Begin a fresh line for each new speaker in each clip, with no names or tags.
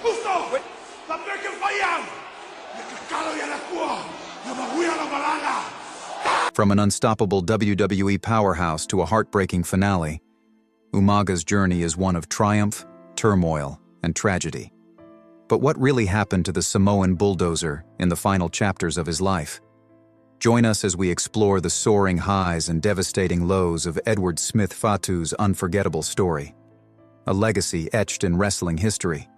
Gusto! Sabi ka bayang! Nakakalo yan ako! Namahuya ng malala!
From an unstoppable WWE powerhouse to a heartbreaking finale, Umaga's journey is one of triumph, turmoil, and tragedy. But what really happened to the Samoan bulldozer in the final chapters of his life? Join us as we explore the soaring highs and devastating lows of Edward Smith Fatu's unforgettable story, a legacy etched in wrestling history.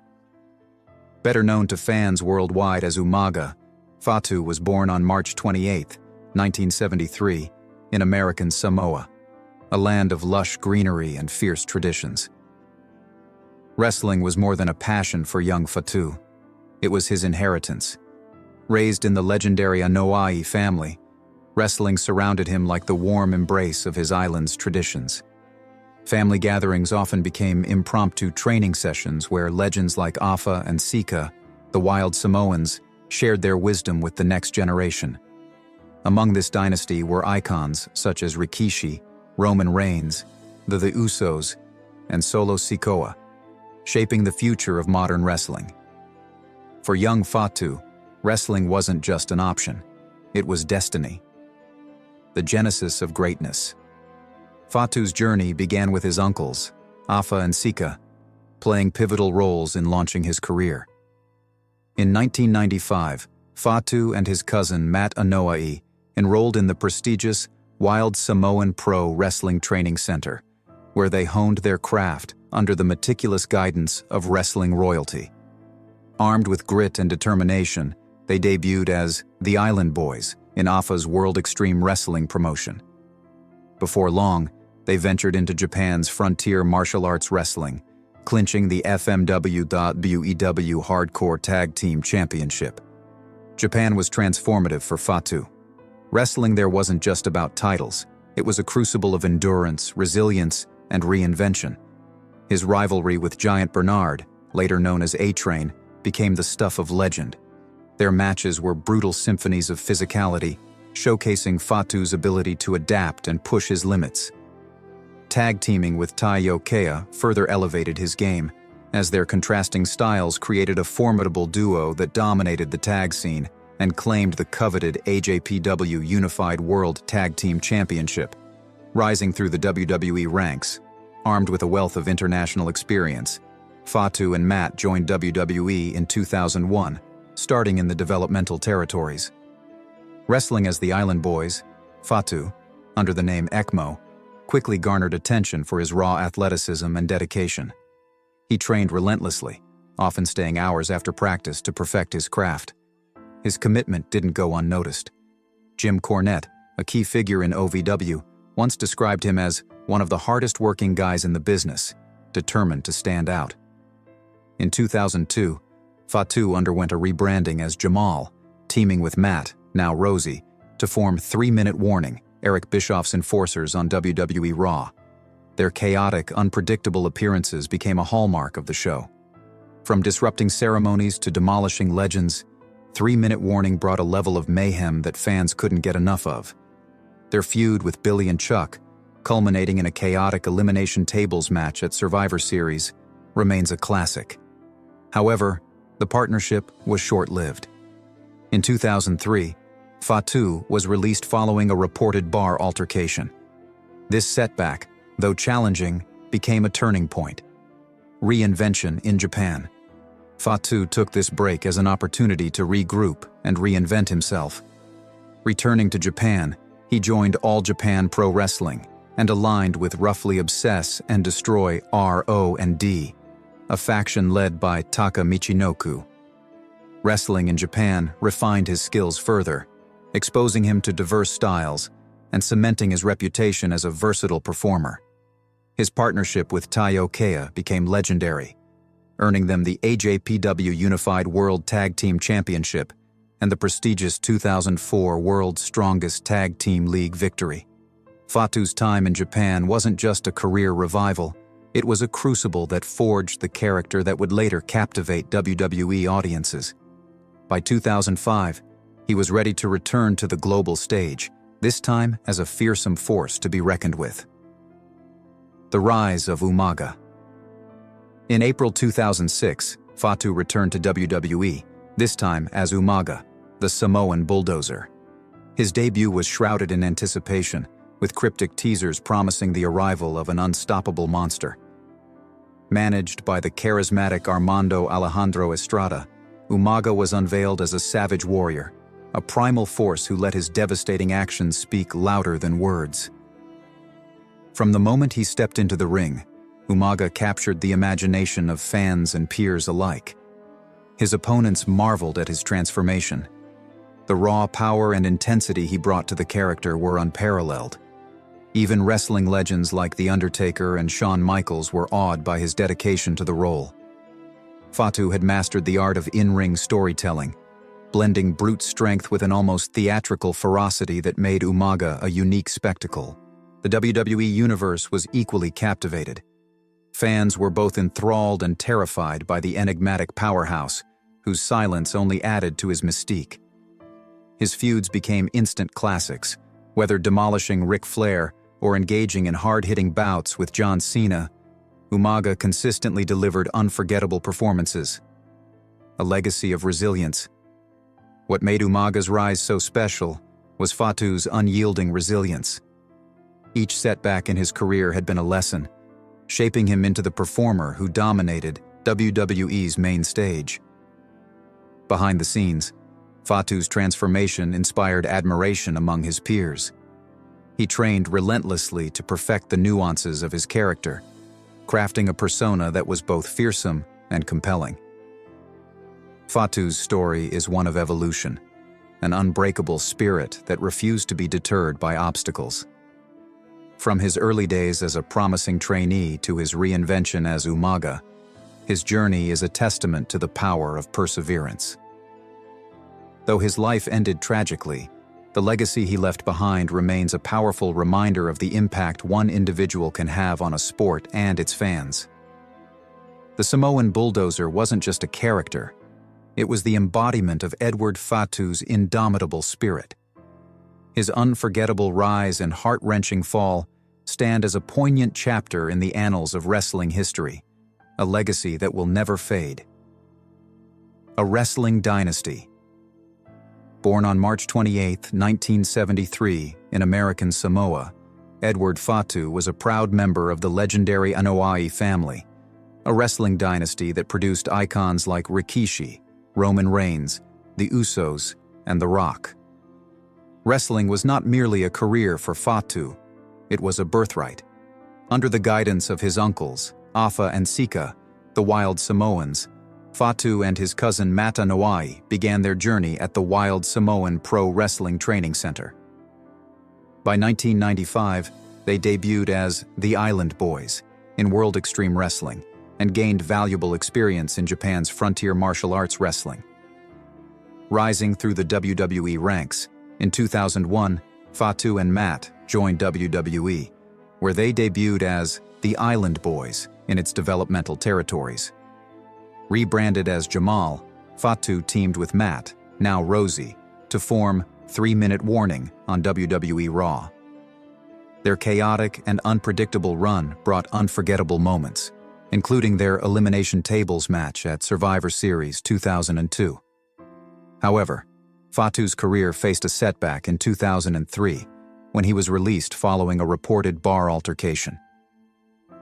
Better known to fans worldwide as Umaga, Fatu was born on March 28, 1973, in American Samoa, a land of lush greenery and fierce traditions. Wrestling was more than a passion for young Fatu. It was his inheritance. Raised in the legendary Anoa'i family, wrestling surrounded him like the warm embrace of his island's traditions. Family gatherings often became impromptu training sessions where legends like Afa and Sika, the wild Samoans, shared their wisdom with the next generation. Among this dynasty were icons such as Rikishi, Roman Reigns, the Usos, and Solo Sikoa, shaping the future of modern wrestling. For young Fatu, wrestling wasn't just an option, it was destiny. The genesis of greatness. Fatu's journey began with his uncles, Afa and Sika, playing pivotal roles in launching his career. In 1995, Fatu and his cousin Matt Anoa'i enrolled in the prestigious Wild Samoan Pro Wrestling Training Center, where they honed their craft under the meticulous guidance of wrestling royalty. Armed with grit and determination, they debuted as the Island Boys in Afa's World Extreme Wrestling promotion. Before long, they ventured into Japan's frontier martial arts wrestling, clinching the FMW.BUEW Hardcore Tag Team Championship. Japan was transformative for Fatu. Wrestling there wasn't just about titles, it was a crucible of endurance, resilience, and reinvention. His rivalry with Giant Bernard, later known as A-Train, became the stuff of legend. Their matches were brutal symphonies of physicality, showcasing Fatu's ability to adapt and push his limits. Tag teaming with Taiyo Kea further elevated his game, as their contrasting styles created a formidable duo that dominated the tag scene and claimed the coveted AJPW Unified World Tag Team Championship. Rising through the WWE ranks, armed with a wealth of international experience, Fatu and Matt joined WWE in 2001, starting in the developmental territories. Wrestling as the Island Boys, Fatu, under the name ECMO, quickly garnered attention for his raw athleticism and dedication. He trained relentlessly, often staying hours after practice to perfect his craft. His commitment didn't go unnoticed. Jim Cornette, a key figure in OVW, once described him as one of the hardest-working guys in the business, determined to stand out. In 2002, Fatu underwent a rebranding as Jamal, teaming with Matt, now Rosie, to form 3 Minute Warning, Eric Bischoff's enforcers on WWE Raw. Their chaotic, unpredictable appearances became a hallmark of the show. From disrupting ceremonies to demolishing legends, 3 Minute Warning brought a level of mayhem that fans couldn't get enough of. Their feud with Billy and Chuck, culminating in a chaotic elimination tables match at Survivor Series, remains a classic. However, the partnership was short-lived. In 2003, Fatu was released following a reported bar altercation. This setback, though challenging, became a turning point. Reinvention in Japan. Fatu took this break as an opportunity to regroup and reinvent himself. Returning to Japan, he joined All Japan Pro Wrestling and aligned with Roughly Obsess and Destroy R.O.&D, a faction led by Taka Michinoku. Wrestling in Japan refined his skills further, exposing him to diverse styles and cementing his reputation as a versatile performer. His partnership with Taiyo Kea became legendary, earning them the AJPW Unified World Tag Team Championship and the prestigious 2004 World's Strongest Tag Team League victory. Fatu's time in Japan wasn't just a career revival, it was a crucible that forged the character that would later captivate WWE audiences. By 2005, he was ready to return to the global stage, this time as a fearsome force to be reckoned with. The rise of Umaga. In April 2006, Fatu returned to WWE, this time as Umaga, the Samoan bulldozer. His debut was shrouded in anticipation, with cryptic teasers promising the arrival of an unstoppable monster. Managed by the charismatic Armando Alejandro Estrada, Umaga was unveiled as a savage warrior, a primal force who let his devastating actions speak louder than words. From the moment he stepped into the ring, Umaga captured the imagination of fans and peers alike. His opponents marveled at his transformation. The raw power and intensity he brought to the character were unparalleled. Even wrestling legends like The Undertaker and Shawn Michaels were awed by his dedication to the role. Fatu had mastered the art of in-ring storytelling, blending brute strength with an almost theatrical ferocity that made Umaga a unique spectacle. The WWE Universe was equally captivated. Fans were both enthralled and terrified by the enigmatic powerhouse, whose silence only added to his mystique. His feuds became instant classics, whether demolishing Ric Flair or engaging in hard-hitting bouts with John Cena. Umaga consistently delivered unforgettable performances. A legacy of resilience. What made Umaga's rise so special was Fatu's unyielding resilience. Each setback in his career had been a lesson, shaping him into the performer who dominated WWE's main stage. Behind the scenes, Fatu's transformation inspired admiration among his peers. He trained relentlessly to perfect the nuances of his character, crafting a persona that was both fearsome and compelling. Fatu's story is one of evolution, an unbreakable spirit that refused to be deterred by obstacles. From his early days as a promising trainee to his reinvention as Umaga, his journey is a testament to the power of perseverance. Though his life ended tragically, the legacy he left behind remains a powerful reminder of the impact one individual can have on a sport and its fans. The Samoan bulldozer wasn't just a character, it was the embodiment of Edward Fatu's indomitable spirit. His unforgettable rise and heart-wrenching fall stand as a poignant chapter in the annals of wrestling history, a legacy that will never fade. A wrestling dynasty. Born on March 28, 1973, in American Samoa, Edward Fatu was a proud member of the legendary Anoa'i family, a wrestling dynasty that produced icons like Rikishi, Roman Reigns, the Usos, and The Rock. Wrestling was not merely a career for Fatu, it was a birthright. Under the guidance of his uncles, Afa and Sika, the Wild Samoans, Fatu and his cousin Mata Noai began their journey at the Wild Samoan Pro Wrestling Training Center. By 1995, they debuted as the Island Boys in World Extreme Wrestling and gained valuable experience in Japan's frontier martial arts wrestling. Rising through the WWE ranks, in 2001, Fatu and Matt joined WWE, where they debuted as the Island Boys in its developmental territories. Rebranded as Jamal, Fatu teamed with Matt, now Rosie, to form 3-Minute Warning on WWE Raw. Their chaotic and unpredictable run brought unforgettable moments, including their Elimination Tables match at Survivor Series 2002. However, Fatu's career faced a setback in 2003 when he was released following a reported bar altercation.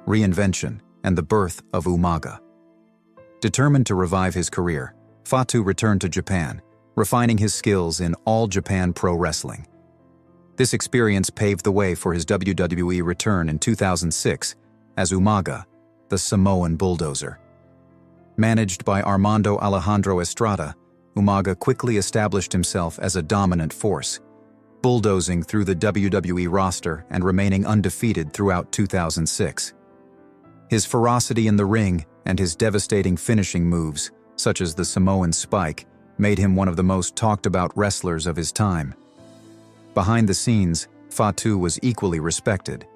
Reinvention and the birth of Umaga. Determined to revive his career, Fatu returned to Japan, refining his skills in All Japan Pro Wrestling. This experience paved the way for his WWE return in 2006 as Umaga, the Samoan bulldozer. Managed by Armando Alejandro Estrada, Umaga quickly established himself as a dominant force, bulldozing through the WWE roster and remaining undefeated throughout 2006. His ferocity in the ring and his devastating finishing moves, such as the Samoan Spike, made him one of the most talked-about wrestlers of his time. Behind the scenes, Fatu was equally respected.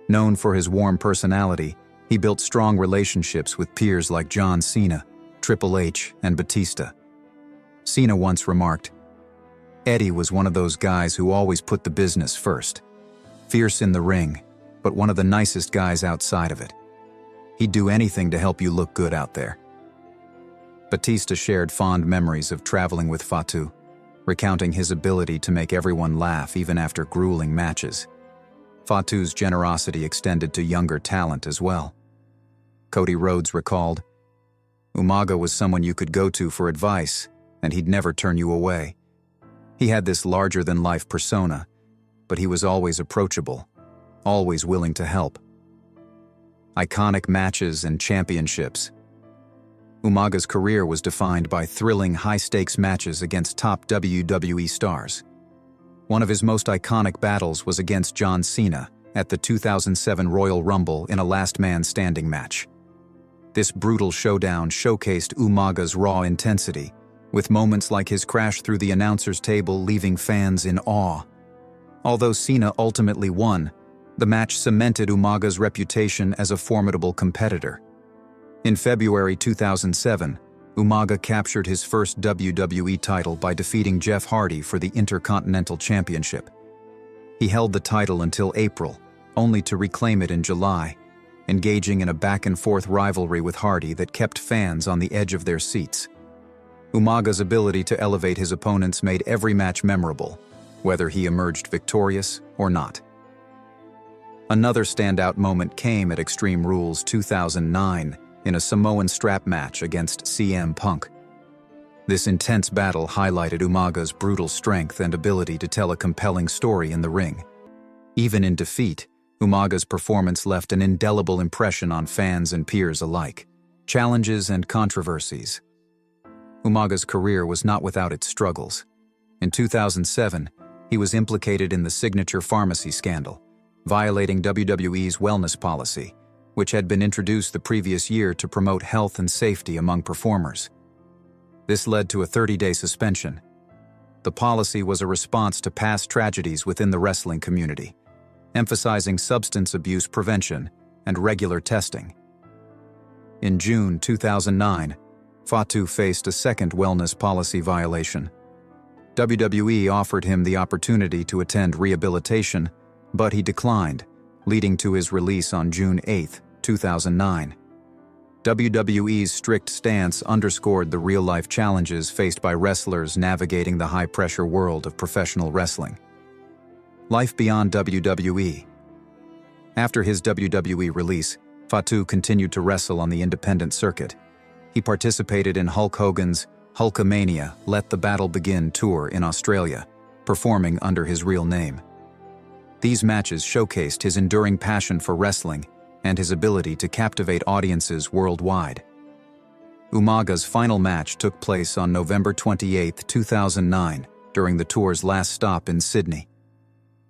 Known for his warm personality, he built strong relationships with peers like John Cena, Triple H, and Batista. Cena once remarked, "Eddie was one of those guys who always put the business first. Fierce in the ring, but one of the nicest guys outside of it. He'd do anything to help you look good out there." Batista shared fond memories of traveling with Fatu, recounting his ability to make everyone laugh even after grueling matches. Fatu's generosity extended to younger talent as well. Cody Rhodes recalled, "Umaga was someone you could go to for advice, and he'd never turn you away. He had this larger-than-life persona, but he was always approachable, always willing to help." Iconic matches and championships. Umaga's career was defined by thrilling, high-stakes matches against top WWE stars. One of his most iconic battles was against John Cena at the 2007 Royal Rumble in a last-man-standing match. This brutal showdown showcased Umaga's raw intensity, with moments like his crash through the announcer's table leaving fans in awe. Although Cena ultimately won, the match cemented Umaga's reputation as a formidable competitor. In February 2007, Umaga captured his first WWE title by defeating Jeff Hardy for the Intercontinental Championship. He held the title until April, only to reclaim it in July, engaging in a back-and-forth rivalry with Hardy that kept fans on the edge of their seats. Umaga's ability to elevate his opponents made every match memorable, whether he emerged victorious or not. Another standout moment came at Extreme Rules 2009 in a Samoan strap match against CM Punk. This intense battle highlighted Umaga's brutal strength and ability to tell a compelling story in the ring. Even in defeat, Umaga's performance left an indelible impression on fans and peers alike. Challenges and controversies. Umaga's career was not without its struggles. In 2007, he was implicated in the Signature Pharmacy scandal, violating WWE's wellness policy, which had been introduced the previous year to promote health and safety among performers. This led to a 30-day suspension. The policy was a response to past tragedies within the wrestling community, emphasizing substance abuse prevention and regular testing. In June 2009, Fatu faced a second wellness policy violation. WWE offered him the opportunity to attend rehabilitation, but he declined, leading to his release on June 8, 2009. WWE's strict stance underscored the real-life challenges faced by wrestlers navigating the high-pressure world of professional wrestling. Life beyond WWE. After his WWE release, Fatu continued to wrestle on the independent circuit. He participated in Hulk Hogan's Hulkamania Let the Battle Begin tour in Australia, performing under his real name. These matches showcased his enduring passion for wrestling and his ability to captivate audiences worldwide. Umaga's final match took place on November 28, 2009, during the tour's last stop in Sydney.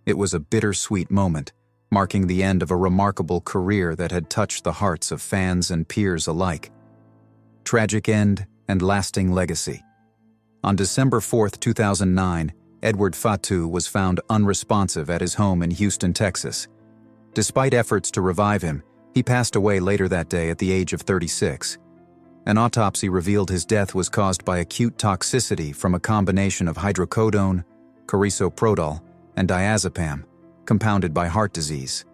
It was a bittersweet moment, marking the end of a remarkable career that had touched the hearts of fans and peers alike. Tragic end and lasting legacy. On December 4, 2009, Edward Fatu was found unresponsive at his home in Houston, Texas. Despite efforts to revive him, he passed away later that day at the age of 36. An autopsy revealed his death was caused by acute toxicity from a combination of hydrocodone, carisoprodol, and diazepam, compounded by heart disease.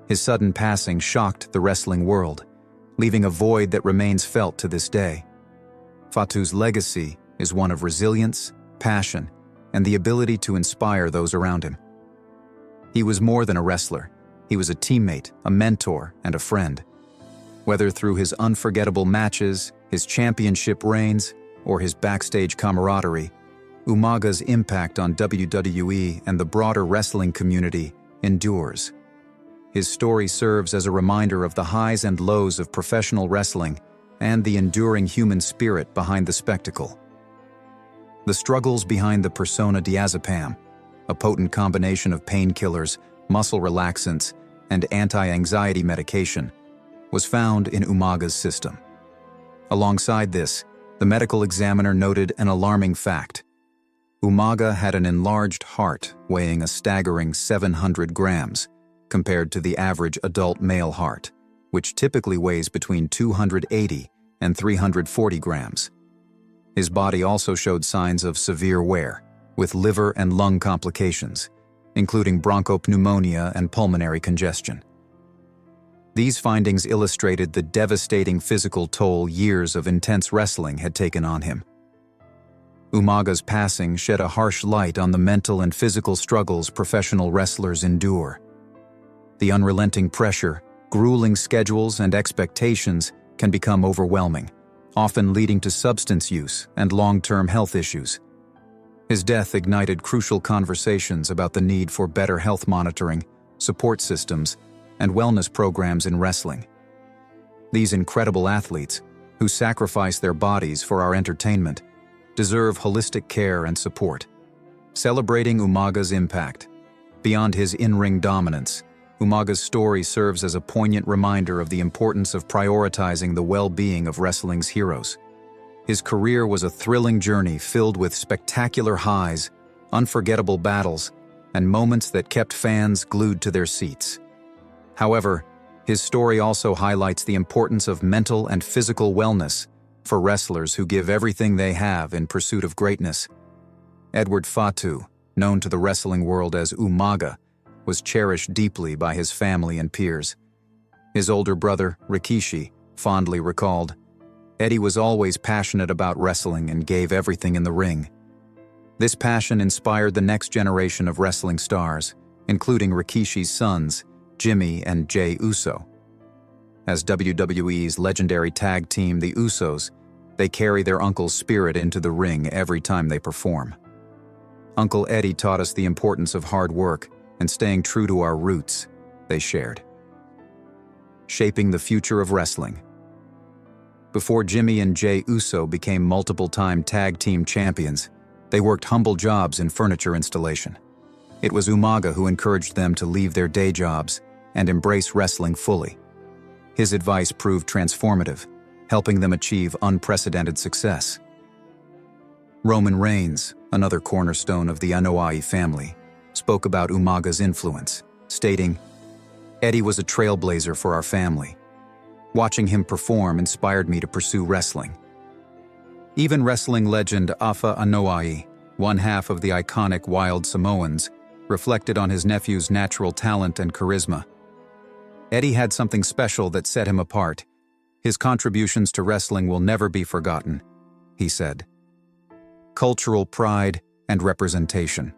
His sudden passing shocked the wrestling world, leaving a void that remains felt to this day. Fatu's legacy is one of resilience, passion, and the ability to inspire those around him. He was more than a wrestler. He was a teammate, a mentor, and a friend. Whether through his unforgettable matches, his championship reigns, or his backstage camaraderie, Umaga's impact on WWE and the broader wrestling community endures. His story serves as a reminder of the highs and lows of professional wrestling and the enduring human spirit behind the spectacle. The struggles behind the persona diazepam, a potent combination of painkillers, muscle relaxants, and anti-anxiety medication, was found in Umaga's system. Alongside this, the medical examiner noted an alarming fact. Umaga had an enlarged heart weighing a staggering 700 grams, compared to the average adult male heart, which typically weighs between 280 and 340 grams. His body also showed signs of severe wear, with liver and lung complications, including bronchopneumonia and pulmonary congestion. These findings illustrated the devastating physical toll years of intense wrestling had taken on him. Umaga's passing shed a harsh light on the mental and physical struggles professional wrestlers endure. The unrelenting pressure, grueling schedules, and expectations can become overwhelming, often leading to substance use and long-term health issues. His death ignited crucial conversations about the need for better health monitoring, support systems, and wellness programs in wrestling. These incredible athletes, who sacrifice their bodies for our entertainment, deserve holistic care and support. Celebrating Umaga's impact. Beyond his in-ring dominance, Umaga's story serves as a poignant reminder of the importance of prioritizing the well-being of wrestling's heroes. His career was a thrilling journey filled with spectacular highs, unforgettable battles, and moments that kept fans glued to their seats. However, his story also highlights the importance of mental and physical wellness for wrestlers who give everything they have in pursuit of greatness. Edward Fatu, known to the wrestling world as Umaga, was cherished deeply by his family and peers. His older brother, Rikishi, fondly recalled, "Eddie was always passionate about wrestling and gave everything in the ring." This passion inspired the next generation of wrestling stars, including Rikishi's sons, Jimmy and Jey Uso. As WWE's legendary tag team, the Usos, they carry their uncle's spirit into the ring every time they perform. Uncle Eddie taught us the importance of hard work and staying true to our roots, they shared. Shaping the future of wrestling. Before Jimmy and Jey Uso became multiple-time tag team champions, they worked humble jobs in furniture installation. It was Umaga who encouraged them to leave their day jobs and embrace wrestling fully. His advice proved transformative, helping them achieve unprecedented success. Roman Reigns, another cornerstone of the Anoa'i family, spoke about Umaga's influence, stating, "Eddie was a trailblazer for our family. Watching him perform inspired me to pursue wrestling." Even wrestling legend Afa Anoa'i, one half of the iconic Wild Samoans, reflected on his nephew's natural talent and charisma. "Eddie had something special that set him apart. His contributions to wrestling will never be forgotten," he said. Cultural pride and representation.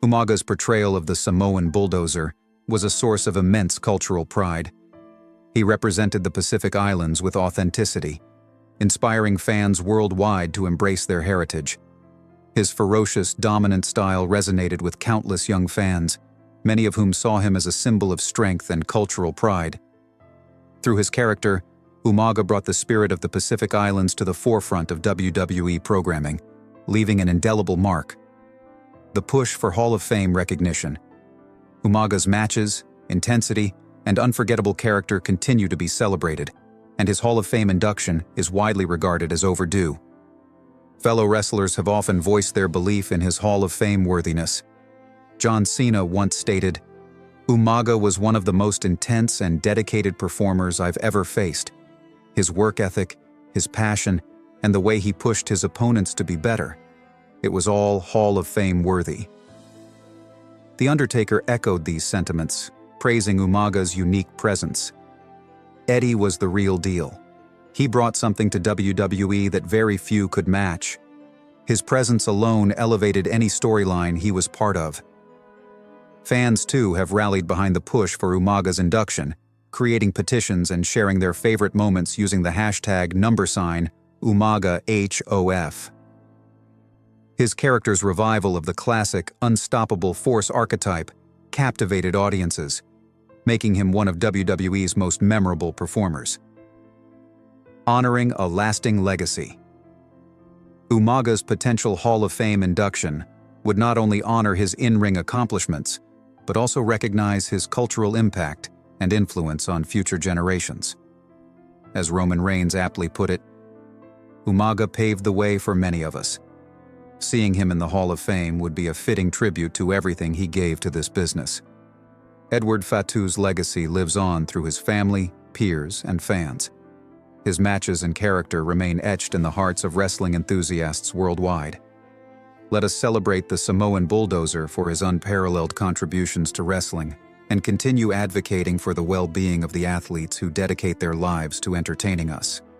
Umaga's portrayal of the Samoan bulldozer was a source of immense cultural pride. He represented the Pacific Islands with authenticity, inspiring fans worldwide to embrace their heritage. His ferocious, dominant style resonated with countless young fans, many of whom saw him as a symbol of strength and cultural pride. Through his character, Umaga brought the spirit of the Pacific Islands to the forefront of WWE programming, leaving an indelible mark. The push for Hall of Fame recognition. Umaga's matches, intensity, and unforgettable character continue to be celebrated, and his Hall of Fame induction is widely regarded as overdue. Fellow wrestlers have often voiced their belief in his Hall of Fame worthiness. John Cena once stated, "Umaga was one of the most intense and dedicated performers I've ever faced. His work ethic, his passion, and the way he pushed his opponents to be better. It was all Hall of Fame worthy." The Undertaker echoed these sentiments, praising Umaga's unique presence. Eddie was the real deal. He brought something to WWE that very few could match. His presence alone elevated any storyline he was part of. Fans, too, have rallied behind the push for Umaga's induction, creating petitions and sharing their favorite moments using the hashtag #UmagaHOF. His character's revival of the classic, unstoppable force archetype captivated audiences, making him one of WWE's most memorable performers. Honoring a lasting legacy. Umaga's potential Hall of Fame induction would not only honor his in-ring accomplishments, but also recognize his cultural impact and influence on future generations. As Roman Reigns aptly put it, Umaga paved the way for many of us. Seeing him in the Hall of Fame would be a fitting tribute to everything he gave to this business. Edward Fatu's legacy lives on through his family, peers, and fans. His matches and character remain etched in the hearts of wrestling enthusiasts worldwide. Let us celebrate the Samoan bulldozer for his unparalleled contributions to wrestling and continue advocating for the well-being of the athletes who dedicate their lives to entertaining us.